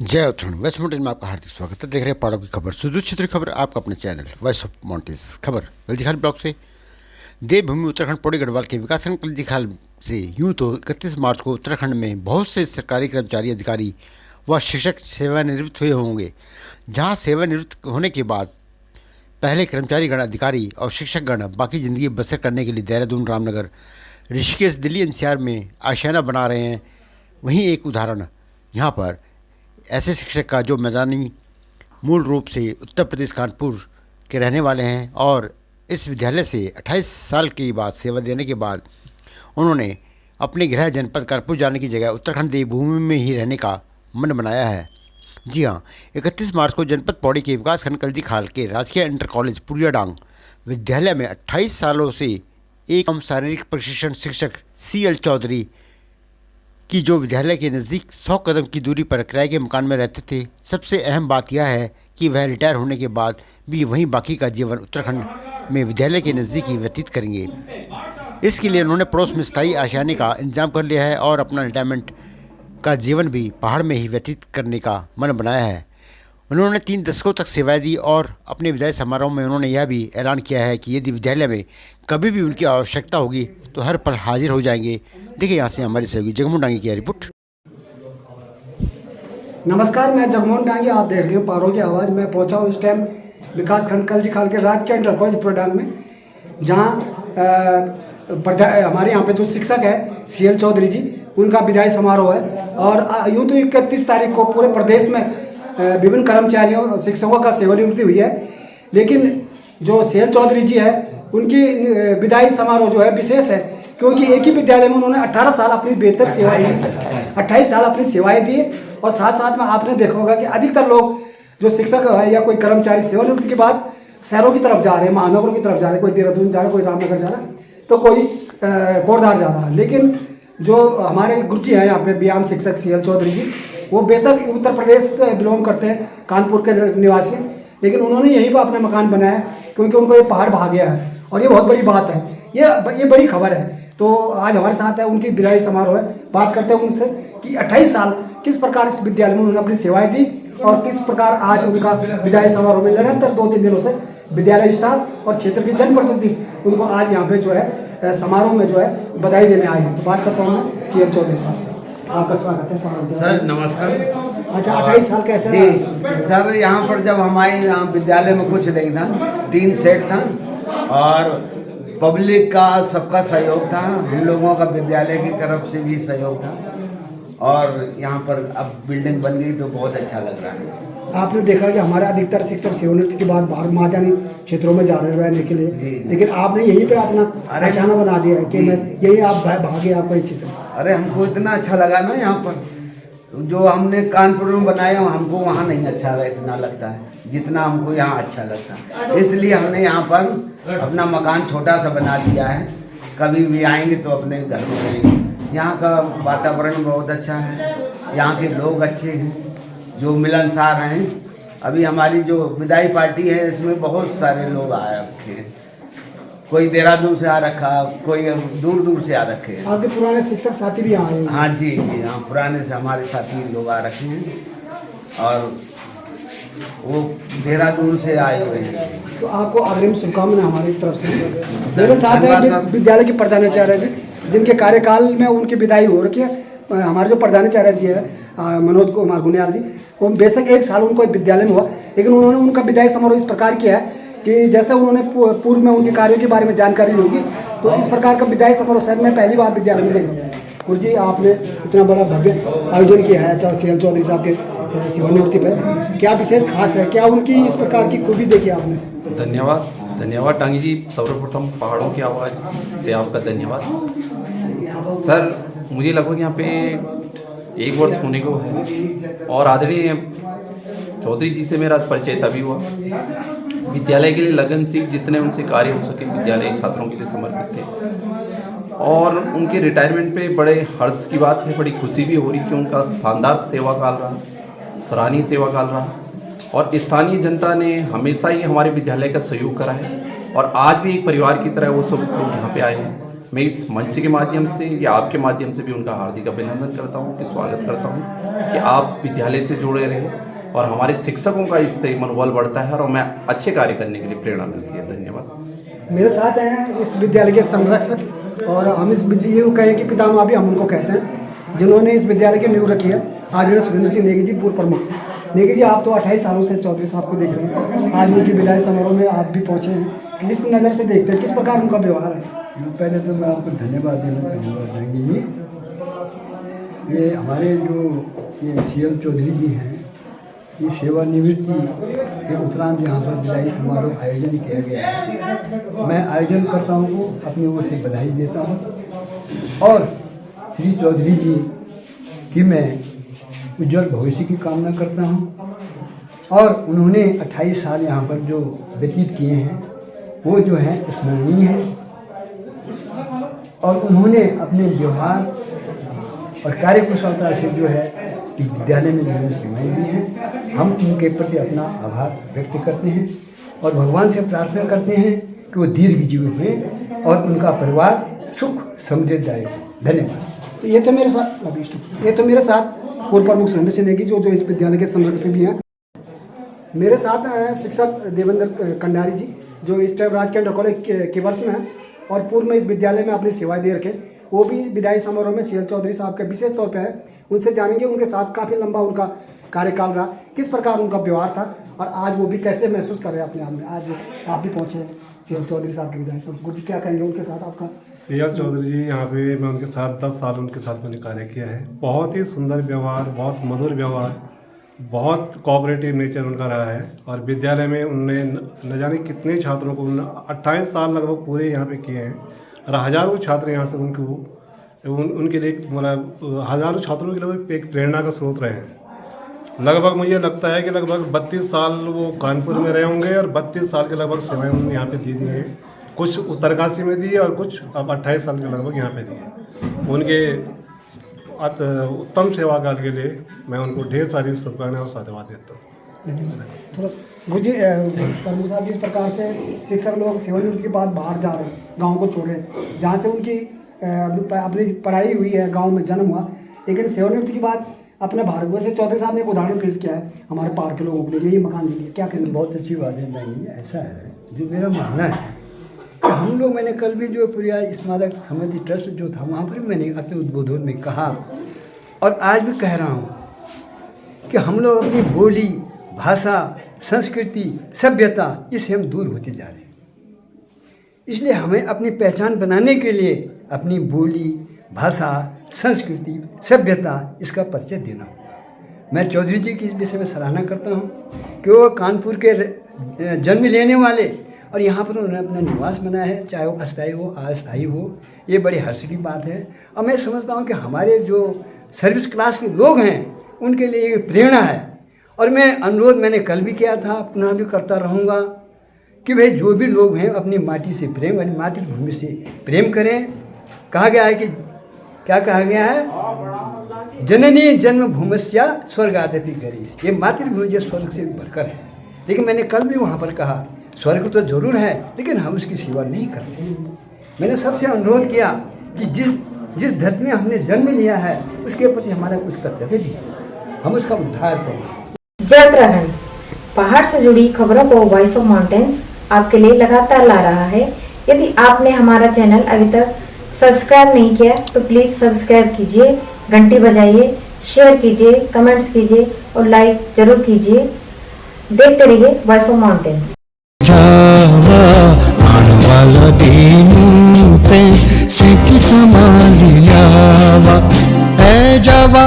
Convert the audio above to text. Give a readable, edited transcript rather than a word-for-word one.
जय उत्तरायण west mountain में आपका हार्दिक स्वागत है। देख रहे हैं पहाड़ों की खबर, सुदूर क्षेत्रीय खबर, आपका अपना चैनल वॉइस ऑफ माउंटेन्स खबर कल्जीखाल ब्लॉक से। देवभूमि उत्तराखंड पौड़ी गढ़वाल के विकासखंड कल्जीखाल से यूं तो 31 मार्च को उत्तराखंड में बहुत से सरकारी कर्मचारी, अधिकारी व शिक्षक सेवानिवृत्त हुए होंगे। जहाँ सेवानिवृत्त होने के बाद पहले कर्मचारी गण, अधिकारी और शिक्षक गण बाकी ज़िंदगी बसर करने के लिए देहरादून, रामनगर, ऋषिकेश, दिल्ली एनसीआर में आशियाना बना रहे हैं, वहीं एक उदाहरण यहाँ पर ऐसे शिक्षक का जो मैदानी मूल रूप से उत्तर प्रदेश कानपुर के रहने वाले हैं और इस विद्यालय से 28 साल के बाद सेवा देने के बाद उन्होंने अपने गृह जनपद कानपुर जाने की जगह उत्तराखंड देवभूमि में ही रहने का मन बनाया है। जी हाँ, 31 मार्च को जनपद पौड़ी के विकासखंड कल्जीखाल के राजकीय इंटर कॉलेज पुरियाडांग विद्यालय में 28 सालों से एक शारीरिक प्रशिक्षण शिक्षक CL चौधरी कि जो विद्यालय के नज़दीक 100 कदम की दूरी पर किराए के मकान में रहते थे। सबसे अहम बात यह है कि वह रिटायर होने के बाद भी वहीं बाकी का जीवन उत्तराखंड में विद्यालय के नज़दीक ही व्यतीत करेंगे। इसके लिए उन्होंने पड़ोस में स्थायी आशियाने का इंतजाम कर लिया है और अपना रिटायरमेंट का जीवन भी पहाड़ में ही व्यतीत करने का मन बनाया है। उन्होंने 3 दशकों तक सेवाएं दी और अपने विदाई समारोह में उन्होंने यह भी ऐलान किया है कि यदि विद्यालय में कभी भी उनकी आवश्यकता होगी तो हर पल हाजिर हो जाएंगे। देखिए यहाँ से हमारी सहयोगी जगमोहन डांगी की रिपोर्ट। नमस्कार, मैं जगमोहन डांगी, आप देख रहे हो पहाड़ों की आवाज़। मैं पहुंचा हूँ इस टाइम विकासखंड कल्जीखाल के राजकीय इंटर कॉलेज पुरियाडांग में, जहाँ हमारे यहाँ पे जो शिक्षक है CL चौधरी जी, उनका विदाई समारोह है। और यूँ तो 31 तारीख को पूरे प्रदेश में विभिन्न कर्मचारियों शिक्षकों का सेवानिवृत्ति हुई है, लेकिन जो CL चौधरी जी है उनकी विदाई समारोह जो है विशेष है, क्योंकि एक ही विद्यालय में उन्होंने 18 साल अपनी बेहतर सेवाएं दी, 28 साल अपनी सेवाएं दी। और साथ साथ में आपने देखा होगा कि अधिकतर लोग जो शिक्षक है या कोई कर्मचारी सेवानिवृत्ति के बाद शहरों की तरफ जा रहे हैं, महानगरों की तरफ जा रहे हैं, कोई देहरादून जा रहा है, कोई रामनगर जा रहा है, तो कोई कोटद्वार जा रहा है। लेकिन जो हमारे गुरु जी हैं यहाँ पे व्यायाम शिक्षक CL चौधरी जी, वो बेशक उत्तर प्रदेश से बिलोंग करते हैं, कानपुर के निवासी, लेकिन उन्होंने यहीं पर अपना मकान बनाया क्योंकि उनको ये पहाड़ भा गया है और ये बहुत बड़ी बात है, ये बड़ी खबर है। तो आज हमारे साथ है उनकी विदाई समारोह है। बात करते हैं उनसे कि 28 साल किस प्रकार इस विद्यालय में उन्होंने अपनी सेवाएं दी और किस प्रकार आज उनका विदाई समारोह में लगातार 2-3 दिनों से विद्यालय स्टाफ और क्षेत्र के जनप्रतिनिधि उनको आज यहाँ पे जो है समारोह में जो है बधाई देने आए हैं। तो बात करता हूँ मैं CL चौधरी साहब से। आपका स्वागत है सर। नमस्कार। अच्छा, 28 साल कैसे जी सर, यहाँ पर जब हमारे यहाँ विद्यालय में कुछ नहीं था, 3 सेट था और पब्लिक का सबका सहयोग था, हम लोगों का विद्यालय की तरफ से भी सहयोग था और यहाँ पर अब बिल्डिंग बन गई तो बहुत अच्छा लग रहा है। आपने देखा कि हमारे अधिकतर शिक्षक सेवानिवृत्ति के बाद बाहर मैदानी क्षेत्रों में जा रहे रहने के लिए, लेकिन आपने यहीं पे अपना आशियाना बना दिया है कि मैं यही आप भागे आपका ही क्षेत्र। अरे हमको इतना अच्छा लगा ना, यहाँ पर जो हमने कानपुर में बनाया हमको वहाँ नहीं अच्छा इतना लगता है जितना हमको यहाँ अच्छा लगता है। इसलिए हमने यहाँ पर अपना मकान छोटा सा बना दिया है, कभी भी आएंगे तो अपने घर में रहेंगे। यहाँ का वातावरण बहुत अच्छा है, यहाँ के लोग अच्छे हैं जो मिलनसार हैं। अभी हमारी जो विदाई पार्टी है इसमें बहुत सारे लोग आ रखे हैं, कोई देहरादून से आ रखा, कोई दूर दूर से आ रखे हैं। आपके पुराने शिक्षक साथी भी आए हैं? हाँ जी, हाँ, पुराने से हमारे साथी लोग आ रखे हैं और वो देहरादून से आए हुए हैं। तो आपको अग्रिम शुभकामनाएं हमारी तरफ से। मेरे साथ है विद्यालय के प्रधानाचार्य जी, जिनके कार्यकाल में उनकी विदाई हो रखी है। हमारे जो प्रधानाचार्य जी है मनोज कुमार गुनियाल जी, वो बेशक 1 साल उनको विद्यालय में हुआ, लेकिन उन्होंने उनका विदाई समारोह इस प्रकार किया है कि जैसे उन्होंने पूर्व में उनके कार्यों के बारे में जानकारी होगी, तो इस प्रकार का विदाई समारोह शायद मैं पहली बार विद्यालय में देखा। गुरु जी, आपने इतना बड़ा भव्य आयोजन किया है CL चौधरी साहब के सेवानिवृत्ति पर, क्या विशेष खास है, क्या उनकी इस प्रकार की खूबी देखी आपने? धन्यवाद टांगी जी। सर्वप्रथम पहाड़ों की आवाज़ से आपका धन्यवाद सर। मुझे लगभग यहाँ पे 1 वर्ष होने को है और आदरणीय चौधरी जी से मेरा परिचय तभी हुआ। विद्यालय के लिए लगनशील जितने उनसे कार्य हो सके विद्यालय छात्रों के लिए समर्पित थे और उनके रिटायरमेंट पे बड़े हर्ष की बात है, बड़ी खुशी भी हो रही कि उनका शानदार सेवा काल रहा, सराहनीय सेवा काल रहा और स्थानीय जनता ने हमेशा ही हमारे विद्यालय का सहयोग करा है और आज भी एक परिवार की तरह वो सब लोग यहाँ पे आए हैं। मैं इस मंच के माध्यम से या आपके माध्यम से भी उनका हार्दिक अभिनंदन करता हूँ, कि स्वागत करता हूँ कि आप विद्यालय से जुड़े रहे और हमारे शिक्षकों का इससे मनोबल बढ़ता है और हमें अच्छे कार्य करने के लिए प्रेरणा मिलती है। धन्यवाद। मेरे साथ हैं इस विद्यालय के संरक्षक और हम इस विद्यालय को कहें कि पितामह भी हम उनको कहते हैं, जिन्होंने इस विद्यालय की नींव रखी है, आदरणीय सुरेंद्र सिंह नेगी जी, पूर्व प्रमुख। नेगी जी, आप तो 28 सालों से चौधरी साहब को देख रहे हैं, आज उनकी विदाई समारोह में आप भी पहुँचे हैं, किस नज़र से देखते हैं, किस प्रकार उनका व्यवहार है? पहले तो मैं आपको धन्यवाद देना चाहूँगा नेगी जी। ये हमारे जो ये CL चौधरी जी हैं, ये सेवानिवृत्ति के उपरांत यहाँ पर विदाई समारोह आयोजन किया गया है। मैं आयोजनकर्ताओं को अपनी ओर से बधाई देता हूँ और श्री चौधरी जी की मैं उज्जवल भविष्य की कामना करता हूँ। और उन्होंने 28 साल यहाँ पर जो व्यतीत किए हैं वो जो है स्मरणीय है और उन्होंने अपने व्यवहार और कार्यकुशलता से जो है विद्यालय में जो सेवाएँ दी हैं, हम उनके प्रति अपना आभार व्यक्त करते हैं और भगवान से प्रार्थना करते हैं कि वो दीर्घ जीवी हुए और उनका परिवार सुख समृद्धिदायक हो। धन्यवाद। तो ये तो मेरे साथ पूर्व प्रमुख सुरेंद्र सिंह नेगी जो इस विद्यालय के संरक्षक भी हैं। मेरे साथ हैं शिक्षक देवेंद्र कंडारी जी, जो इस टाइम राजकीय कॉलेज के वर्ष में हैं और पूर्व में इस विद्यालय में अपनी सेवाएं दे रखे। वो भी विदाई समारोह में CL चौधरी साहब के विशेष तौर पे है, उनसे जानेंगे उनके साथ काफ़ी लंबा उनका कार्यकाल रहा, किस प्रकार उनका व्यवहार था और आज वो भी कैसे महसूस कर रहे हैं अपने आप में। आज आप भी पहुँचे हैं CL चौधरी साहब की विदाई समारोह, जी क्या कहेंगे उनके साथ आपका? CL चौधरी जी, यहाँ पे मैं उनके साथ 10 साल उनके साथ मैंने कार्य किया है। बहुत ही सुंदर व्यवहार, बहुत मधुर व्यवहार, बहुत कोऑपरेटिव नेचर उनका रहा है और विद्यालय में उनने न जाने कितने छात्रों को 28 साल लगभग पूरे यहाँ पे किए हैं और हज़ारों छात्र यहाँ से उनके लिए मतलब हज़ारों छात्रों के लिए एक प्रेरणा का स्रोत रहे हैं। लगभग मुझे लगता है कि लगभग 32 साल वो कानपुर में रहे होंगे और 32 साल के लगभग सेवाएं उन्होंने यहाँ पे दी हैं। कुछ उत्तरकाशी में दी और कुछ अब 28 साल के लगभग यहाँ पे दिए। उनके उत्तम सेवा काल के लिए मैं उनको ढेर सारी शुभकामनाएं और साधुवाद देता हूँ। थोड़ा सा गुरुजी प्रभु साहब जिस प्रकार से शिक्षक लोग सेवानिवृत्ति के बाद बाहर जा रहे हैं, गांव को छोड़ रहे हैं, जहाँ से उनकी अपनी पढ़ाई हुई है, गांव में जन्म हुआ, लेकिन सेवानिवृत्ति के बाद अपने भारत वैसे चौधरी साहब ने एक उदाहरण पेश किया है हमारे पार के लोगों के लिए, ये मकान के लिए क्या कहेंगे? बहुत अच्छी बात है नहीं, ऐसा है जो मेरा मानना है कि हम लोग, मैंने कल भी जो पुरिया स्मारक समिति ट्रस्ट जो था वहाँ पर मैंने अपने उद्बोधन में कहा और आज भी कह रहा हूँ कि हम लोग अपनी बोली, भाषा, संस्कृति, सभ्यता इससे हम दूर होते जा रहे हैं। इसलिए हमें अपनी पहचान बनाने के लिए अपनी बोली, भाषा, संस्कृति, सभ्यता इसका परिचय देना होगा। मैं चौधरी जी की इस विषय में सराहना करता हूँ कि वो कानपुर के जन्म लेने वाले और यहाँ पर उन्होंने अपना निवास बनाया है, चाहे वो अस्थायी हो अस्थायी हो, ये बड़ी हर्ष की बात है। और मैं समझता हूँ कि हमारे जो सर्विस क्लास के लोग हैं उनके लिए ये प्रेरणा है। और मैं अनुरोध मैंने कल भी किया था, पुनः भी करता रहूँगा कि भाई जो भी लोग हैं अपनी माटी से प्रेम और मातृभूमि से प्रेम करें। कहा गया है कि क्या कहा गया है, जननी जन्मभूमस्या स्वर्गादपि गरीश, ये मातृभूमि जो स्वर्ग से बढ़कर है। लेकिन मैंने कल भी वहाँ पर कहा स्वर्ग तो जरूर है लेकिन हम उसकी सेवा नहीं कर रहे। मैंने सबसे अनुरोध किया कि जिस धरती में हमने जन्म लिया है उसके प्रति हमारा कुछ कर्तव्य भी है, हम उसका उद्धार करें। जय उत्तराखंड पहाड़ से जुड़ी खबरों को वॉइस ऑफ माउंटेन्स आपके लिए लगातार ला रहा है। यदि आपने हमारा चैनल अभी तक सब्सक्राइब नहीं किया तो प्लीज सब्सक्राइब कीजिए, घंटी बजाइए, शेयर कीजिए, कमेंट्स कीजिए और लाइक जरूर कीजिए। देखते रहिए voice of mountains. A Java